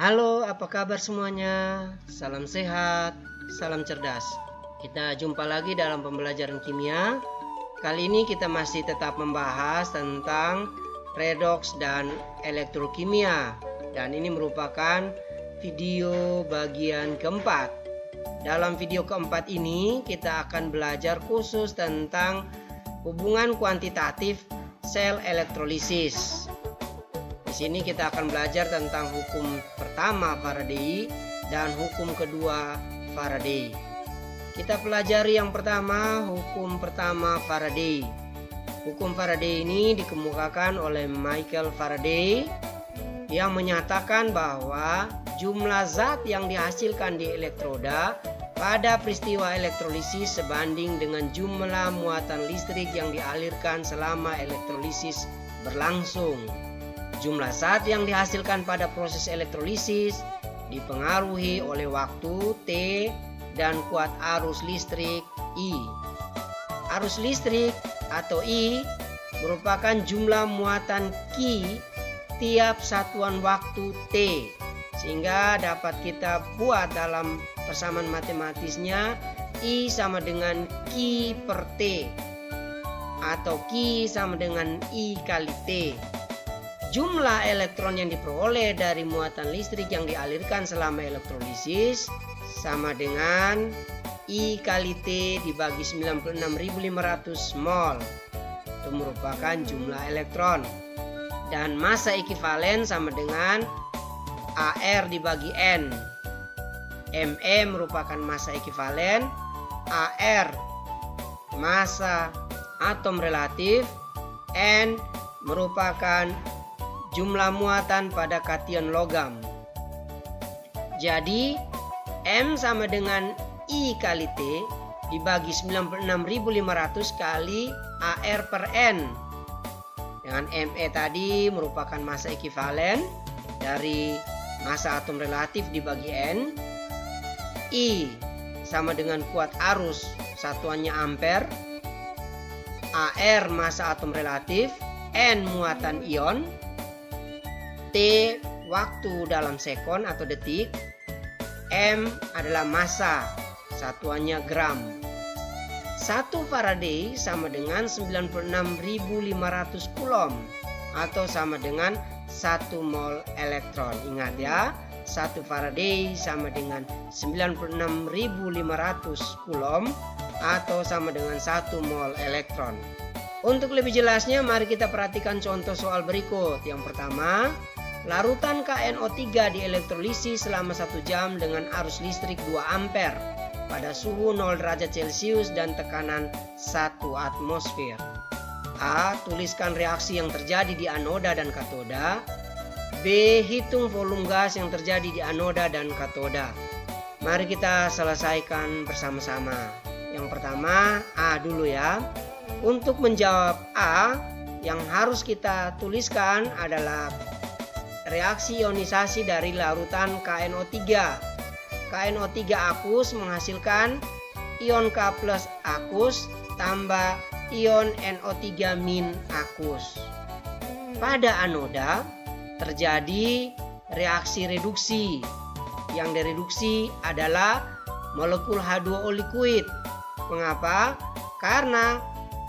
Halo, apa kabar semuanya? Salam sehat, salam cerdas. Kita jumpa lagi dalam pembelajaran kimia. Kali ini kita masih tetap membahas tentang redoks dan elektrokimia. Dan ini merupakan video bagian keempat. Dalam video keempat ini kita akan belajar khusus tentang hubungan kuantitatif sel elektrolisis. Di sini kita akan belajar tentang hukum pertama Faraday dan hukum kedua Faraday. Kita pelajari yang pertama, hukum pertama Faraday. Hukum Faraday ini dikemukakan oleh Michael Faraday yang menyatakan bahwa jumlah zat yang dihasilkan di elektroda pada peristiwa elektrolisis sebanding dengan jumlah muatan listrik yang dialirkan selama elektrolisis berlangsung. Jumlah zat yang dihasilkan pada proses elektrolisis dipengaruhi oleh waktu T dan kuat arus listrik I. Arus listrik atau I merupakan jumlah muatan Q tiap satuan waktu T, sehingga dapat kita buat dalam persamaan matematisnya I sama dengan Q per T atau Q sama dengan I kali T. Jumlah elektron yang diperoleh dari muatan listrik yang dialirkan selama elektrolisis sama dengan I kali T dibagi 96.500 mol. Itu merupakan jumlah elektron. Dan massa ekivalen sama dengan AR dibagi N. ME merupakan massa ekivalen, AR massa atom relatif, N merupakan jumlah muatan pada kation logam. Jadi M sama dengan I kali T dibagi 96.500 kali AR per N. Dengan ME tadi merupakan massa ekivalen dari massa atom relatif dibagi N. I sama dengan kuat arus, satuannya ampere. AR massa atom relatif, N muatan ion. T waktu dalam sekon atau detik, M adalah massa, satuannya gram. 1 Faraday sama dengan 96.500 Coulomb atau sama dengan 1 mol elektron. Ingat ya, 1 Faraday sama dengan 96.500 Coulomb atau sama dengan 1 mol elektron. Untuk lebih jelasnya, mari kita perhatikan contoh soal berikut. Yang pertama, larutan KNO3 di elektrolisis selama 1 jam dengan arus listrik 2 ampere pada suhu 0 derajat Celcius dan tekanan 1 atmosfer. A. Tuliskan reaksi yang terjadi di anoda dan katoda. B. Hitung volume gas yang terjadi di anoda dan katoda. Mari kita selesaikan bersama-sama. Yang pertama, A dulu ya. Untuk menjawab A, yang harus kita tuliskan adalah reaksi ionisasi dari larutan KNO3. KNO3 akus menghasilkan ion K plus akus tambah ion NO3 min akus. Pada anoda terjadi reaksi reduksi. Yang direduksi adalah molekul H2O liquid. Mengapa? Karena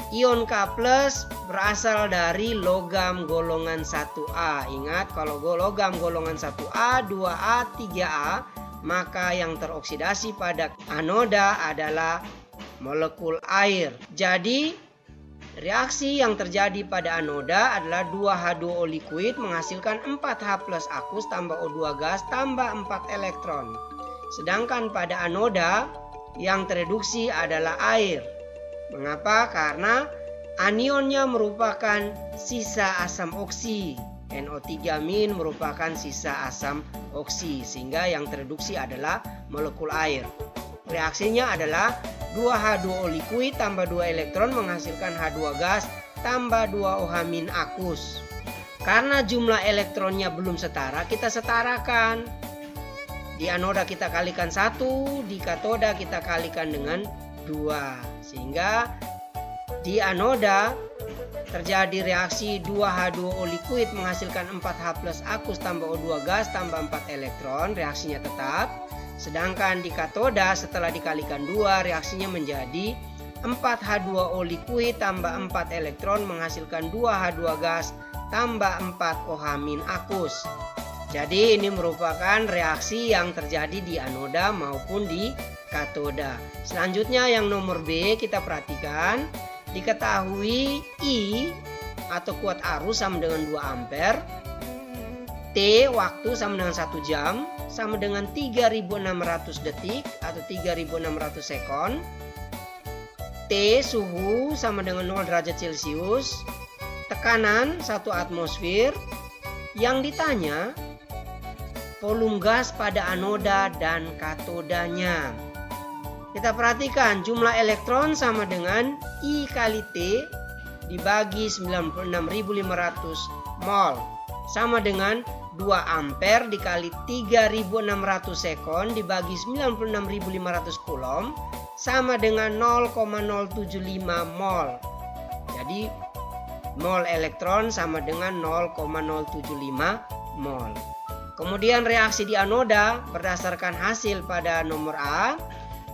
ion K plus berasal dari logam golongan 1A. Ingat, kalau logam golongan 1A, 2A, 3A, maka yang teroksidasi pada anoda adalah molekul air. Jadi, reaksi yang terjadi pada anoda adalah 2H2O liquid menghasilkan 4H plus akus tambah O2 gas tambah 4 elektron. Sedangkan pada anoda yang tereduksi adalah air. Mengapa? Karena anionnya merupakan sisa asam oksi. NO3- merupakan sisa asam oksi, sehingga yang tereduksi adalah molekul air. Reaksinya adalah 2H2O liquid tambah 2 elektron menghasilkan H2 gas tambah 2OH- akus. Karena jumlah elektronnya belum setara, kita setarakan. Di anoda kita kalikan 1, di katoda kita kalikan dengan 2. Sehingga di anoda terjadi reaksi 2H2O liquid menghasilkan 4H+ aqus tambah O2 gas tambah 4 elektron, reaksinya tetap. Sedangkan di katoda setelah dikalikan 2, reaksinya menjadi 4H2O liquid tambah 4 elektron menghasilkan 2H2 gas tambah 4 OH- aqus. Jadi ini merupakan reaksi yang terjadi di anoda maupun di katoda. Selanjutnya yang nomor B kita perhatikan. Diketahui I atau kuat arus sama dengan 2 ampere. T waktu sama dengan 1 jam sama dengan 3600 detik atau 3600 sekon. T suhu sama dengan 0 derajat Celcius. Tekanan 1 atmosfer. Yang ditanya volume gas pada anoda dan katodanya. Kita perhatikan jumlah elektron sama dengan I kali T dibagi 96.500 mol sama dengan 2 ampere dikali 3600 sekon dibagi 96.500 coulomb sama dengan 0,075 mol. Jadi mol elektron sama dengan 0,075 mol. Kemudian reaksi di anoda berdasarkan hasil pada nomor A.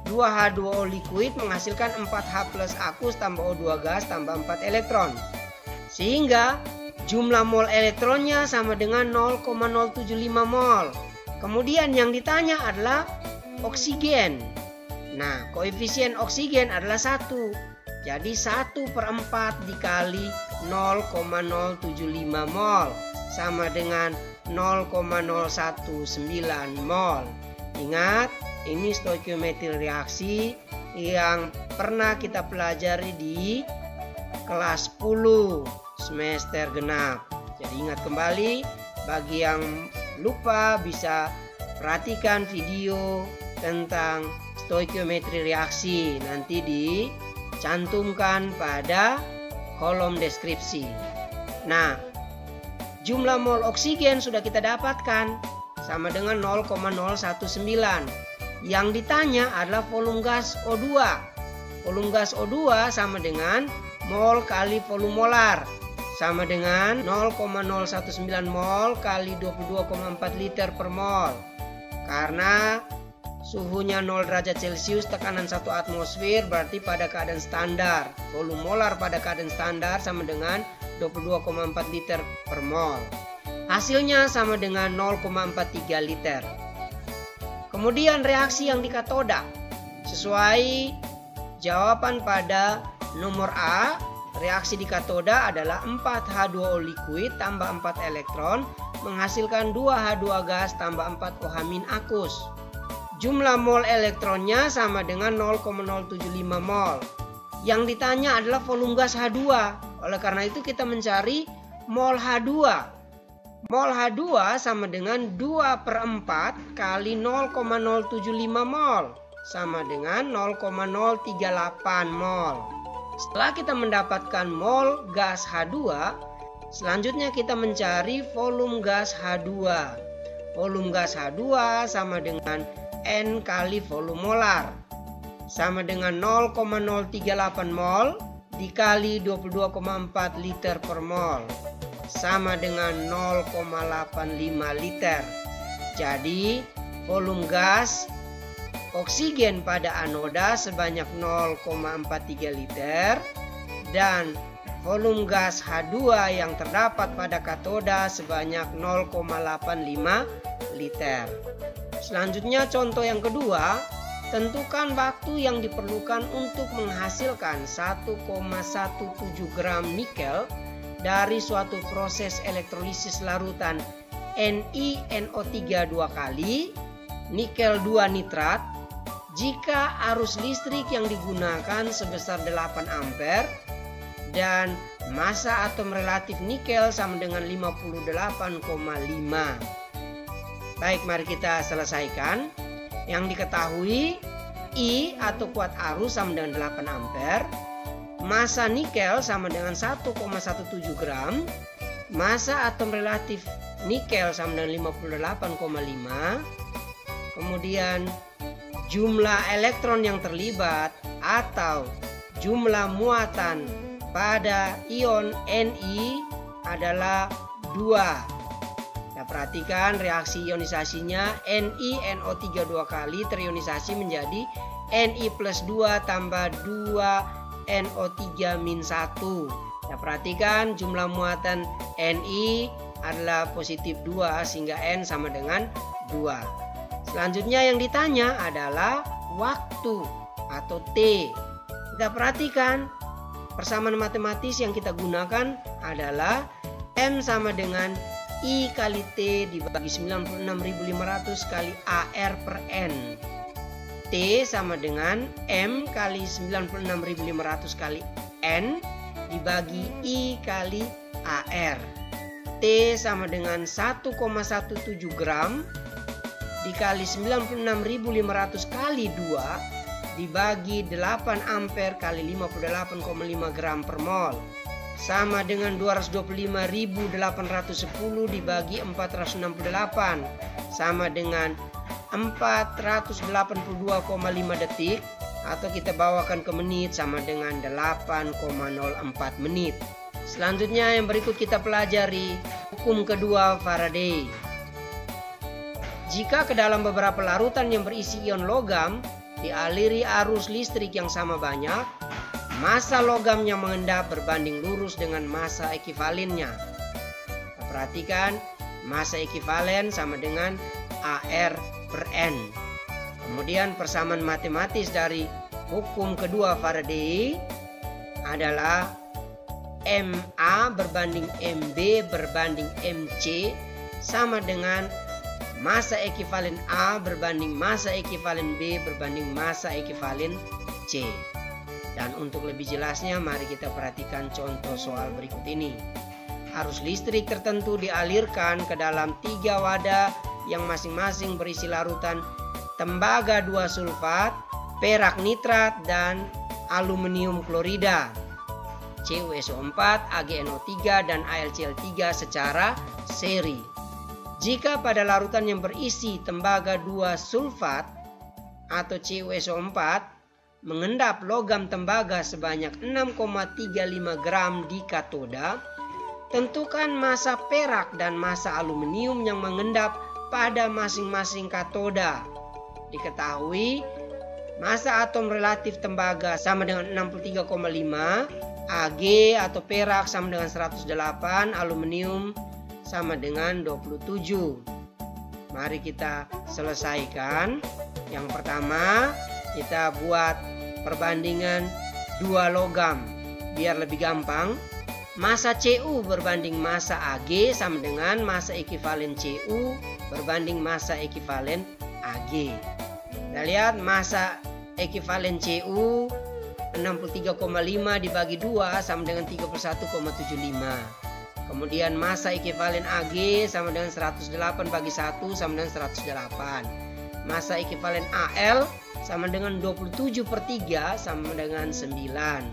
2H2O liquid menghasilkan 4H+ aqus tambah O2 gas tambah 4 elektron. Sehingga jumlah mol elektronnya sama dengan 0,075 mol. Kemudian yang ditanya adalah oksigen. Nah, koefisien oksigen adalah 1. Jadi 1/4 dikali 0,075 mol sama dengan 0,019 mol. Ingat, ini stoikiometri reaksi yang pernah kita pelajari di kelas 10 semester genap. Jadi ingat kembali, bagi yang lupa bisa perhatikan video tentang stoikiometri reaksi, nanti dicantumkan pada kolom deskripsi. Nah, jumlah mol oksigen sudah kita dapatkan sama dengan 0,019. Yang ditanya adalah volume gas O2. Volume gas O2 sama dengan mol kali volume molar, sama dengan 0,019 mol kali 22,4 liter per mol. Karena suhunya 0 derajat Celcius, tekanan 1 atmosfer, berarti pada keadaan standar volume molar pada keadaan standar sama dengan 22,4 liter per mol. Hasilnya sama dengan 0,43 liter. Kemudian reaksi yang di katoda. Sesuai jawaban pada nomor A, reaksi di katoda adalah 4H2O liquid tambah 4 elektron menghasilkan 2H2 gas tambah 4 OH- aqus. Jumlah mol elektronnya sama dengan 0,075 mol. Yang ditanya adalah volume gas H2. Oleh karena itu kita mencari mol H2. Mol H2 sama dengan 2/4 kali 0,075 mol sama dengan 0,038 mol. Setelah kita mendapatkan mol gas H2, selanjutnya kita mencari volume gas H2. Volume gas H2 sama dengan N kali volume molar sama dengan 0,038 mol dikali 22,4 liter per mol sama dengan 0,85 liter. Jadi volume gas oksigen pada anoda sebanyak 0,43 liter dan volume gas H2 yang terdapat pada katoda sebanyak 0,85 liter. Selanjutnya contoh yang kedua, tentukan waktu yang diperlukan untuk menghasilkan 1,17 gram nikel dari suatu proses elektrolisis larutan NiNO3 2 kali, nikel 2 nitrat, jika arus listrik yang digunakan sebesar 8 ampere dan massa atom relatif nikel sama dengan 58,5. Baik, mari kita selesaikan. Yang diketahui I atau kuat arus sama dengan 8 ampere, massa nikel sama dengan 1,17 gram, massa atom relatif nikel sama dengan 58,5, kemudian jumlah elektron yang terlibat atau jumlah muatan pada ion Ni adalah 2. Kita perhatikan reaksi ionisasinya, NiNO3 2 kali terionisasi menjadi Ni plus 2 tambah 2NO3 min 1. Kita perhatikan jumlah muatan Ni adalah positif 2 sehingga N sama dengan 2. Selanjutnya yang ditanya adalah waktu atau T. Kita perhatikan persamaan matematis yang kita gunakan adalah M sama dengan I kali T dibagi 96.500 kali AR per N. T sama dengan M kali 96.500 kali N dibagi I kali AR. T sama dengan 1,17 gram dikali 96.500 kali 2 dibagi 8 ampere kali 58,5 gram per mol sama dengan 225.810 dibagi 468 sama dengan 482,5 detik, atau kita bawakan ke menit sama dengan 8,04 menit. Selanjutnya yang berikut kita pelajari hukum kedua Faraday. Jika ke dalam beberapa larutan yang berisi ion logam dialiri arus listrik yang sama banyak, massa logam yang mengendap berbanding lurus dengan massa ekivalennya. Kita perhatikan massa ekivalen sama dengan AR per N. Kemudian persamaan matematis dari hukum kedua Faraday adalah MA berbanding MB berbanding MC sama dengan massa ekivalen A berbanding massa ekivalen B berbanding massa ekivalen C. Dan untuk lebih jelasnya mari kita perhatikan contoh soal berikut ini. Arus listrik tertentu dialirkan ke dalam 3 wadah yang masing-masing berisi larutan tembaga 2 sulfat, perak nitrat, dan aluminium klorida, CuSO4, AgNO3, dan AlCl3 secara seri. Jika pada larutan yang berisi tembaga 2 sulfat atau CuSO4 mengendap logam tembaga sebanyak 6,35 gram di katoda, tentukan massa perak dan massa aluminium yang mengendap pada masing-masing katoda. Diketahui massa atom relatif tembaga sama dengan 63,5, Ag atau perak sama dengan 108, aluminium sama dengan 27. Mari kita selesaikan. Yang pertama kita buat perbandingan 2 logam biar lebih gampang. Massa Cu berbanding massa Ag sama dengan massa ekivalen Cu berbanding massa ekivalen Ag. Kita lihat massa ekivalen Cu 63,5 dibagi 2 sama dengan 31,75. Kemudian massa ekivalen Ag sama dengan 108 bagi 1 sama dengan 108. Massa ekivalen Al sama dengan 27/3 sama dengan 9.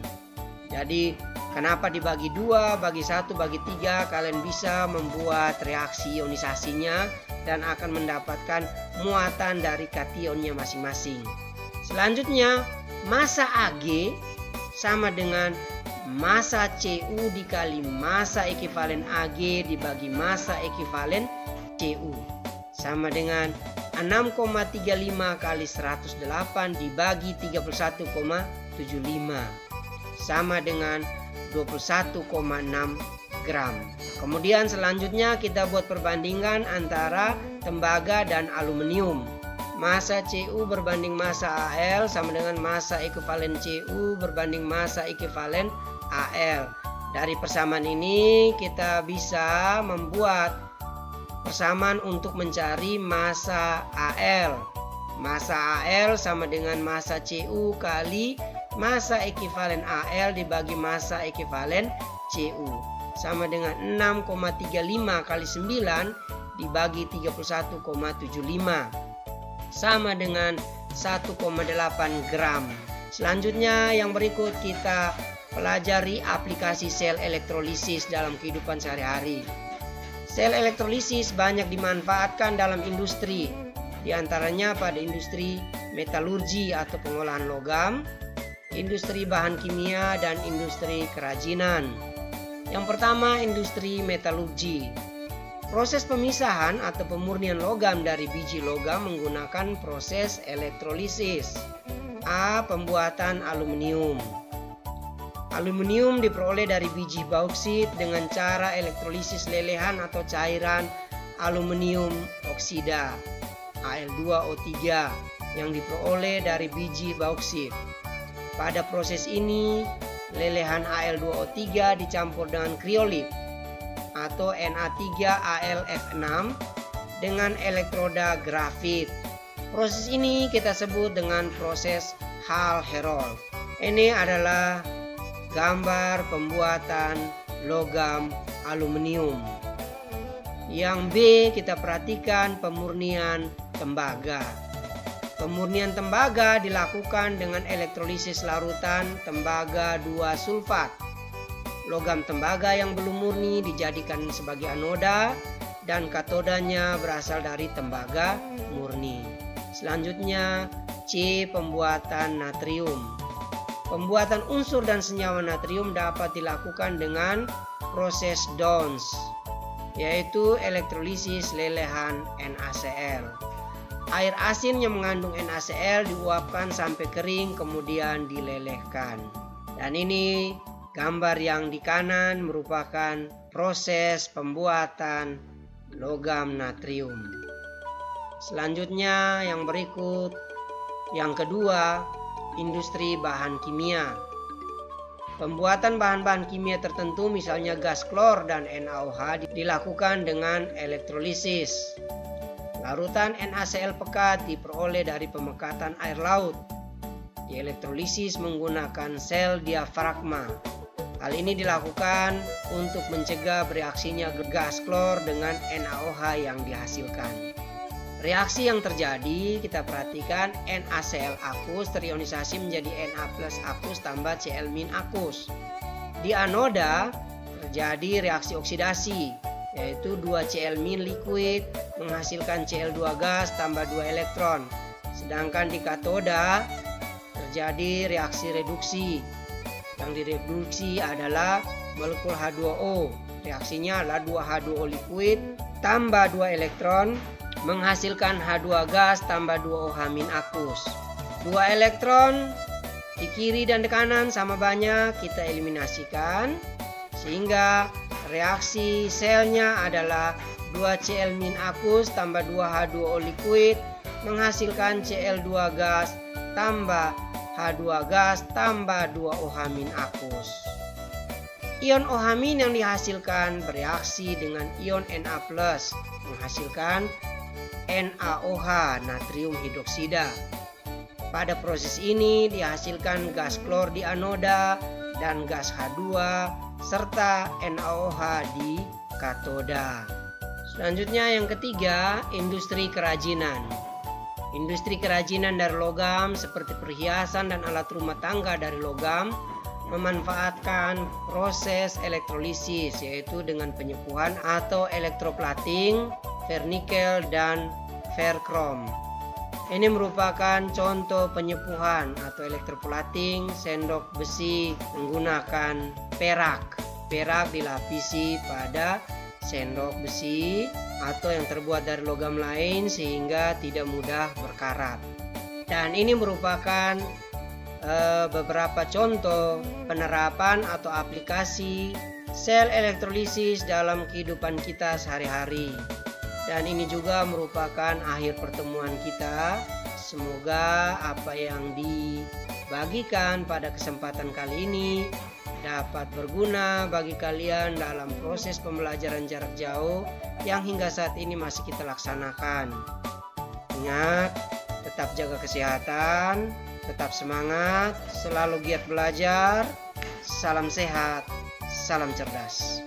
Jadi kenapa dibagi 2, bagi 1, bagi 3? Kalian bisa membuat reaksi ionisasinya dan akan mendapatkan muatan dari kationnya masing-masing. Selanjutnya massa Ag sama dengan massa Cu dikali massa ekivalen Ag dibagi massa ekivalen Cu sama dengan 6,35 kali 108 dibagi 31,75 sama dengan 21,6 gram. Kemudian selanjutnya kita buat perbandingan antara tembaga dan aluminium. Massa Cu berbanding massa Al sama dengan massa ekivalen Cu berbanding massa ekivalen Al. Dari persamaan ini kita bisa membuat persamaan untuk mencari massa Al. Massa Al sama dengan massa Cu kali massa ekivalen Al dibagi massa ekivalen Cu sama dengan 6,35 kali 9 dibagi 31,75 sama dengan 1,8 gram. Selanjutnya yang berikut kita pelajari aplikasi sel elektrolisis dalam kehidupan sehari-hari. Sel elektrolisis banyak dimanfaatkan dalam industri, diantaranya pada industri metalurgi atau pengolahan logam, industri bahan kimia, dan industri kerajinan. Yang pertama, industri metalurgi. Proses pemisahan atau pemurnian logam dari biji logam menggunakan proses elektrolisis. A. Pembuatan aluminium. Aluminium diperoleh dari biji bauksit dengan cara elektrolisis lelehan atau cairan aluminium oksida Al2O3 yang diperoleh dari biji bauksit. Pada proses ini, lelehan Al2O3 dicampur dengan kriolit atau Na3AlF6 dengan elektroda grafit. Proses ini kita sebut dengan proses Hall-Héroult. Ini adalah gambar pembuatan logam aluminium. Yang B, kita perhatikan pemurnian tembaga. Pemurnian tembaga dilakukan dengan elektrolisis larutan tembaga 2 sulfat. Logam tembaga yang belum murni dijadikan sebagai anoda dan katodanya berasal dari tembaga murni. Selanjutnya C, pembuatan natrium. Pembuatan unsur dan senyawa natrium dapat dilakukan dengan proses Downs, yaitu elektrolisis lelehan NaCl. Air asin yang mengandung NaCl diuapkan sampai kering kemudian dilelehkan. Dan ini gambar yang di kanan merupakan proses pembuatan logam natrium. Selanjutnya yang berikut, yang kedua, industri bahan kimia. Pembuatan bahan-bahan kimia tertentu misalnya gas klor dan NaOH dilakukan dengan elektrolisis. Larutan NaCl pekat diperoleh dari pemekatan air laut. Dielektrolisis menggunakan sel diafragma. Hal ini dilakukan untuk mencegah bereaksinya gas klor dengan NaOH yang dihasilkan. Reaksi yang terjadi, kita perhatikan NaCl akus terionisasi menjadi Na+ akus tambah Cl- akus. Di anoda terjadi reaksi oksidasi, yaitu 2Cl- liquid menghasilkan Cl2 gas tambah 2 elektron. Sedangkan di katoda terjadi reaksi reduksi. Yang direduksi adalah molekul H2O. Reaksinya adalah 2H2O liquid tambah 2 elektron menghasilkan H2 gas tambah 2 OH- akus. 2 elektron di kiri dan di kanan sama banyak, kita eliminasikan sehingga reaksi selnya adalah 2 Cl- akus tambah 2 H2O liquid menghasilkan Cl2 gas tambah H2 gas tambah 2 OH- akus. Ion OH- yang dihasilkan bereaksi dengan ion Na+ menghasilkan NaOH, natrium hidroksida. Pada proses ini dihasilkan gas klor di anoda dan gas H2 serta NaOH di katoda. Selanjutnya yang ketiga, industri kerajinan. Industri kerajinan dari logam seperti perhiasan dan alat rumah tangga dari logam memanfaatkan proses elektrolisis, yaitu dengan penyepuhan atau elektroplating, vernikel dan ferkrom. Ini merupakan contoh penyepuhan atau elektroplating sendok besi menggunakan perak. Perak dilapisi pada sendok besi atau yang terbuat dari logam lain sehingga tidak mudah berkarat. Dan ini merupakan beberapa contoh penerapan atau aplikasi sel elektrolisis dalam kehidupan kita sehari-hari. Dan ini juga merupakan akhir pertemuan kita. Semoga apa yang dibagikan pada kesempatan kali ini dapat berguna bagi kalian dalam proses pembelajaran jarak jauh yang hingga saat ini masih kita laksanakan. Ingat, tetap jaga kesehatan, tetap semangat, selalu giat belajar. Salam sehat, salam cerdas.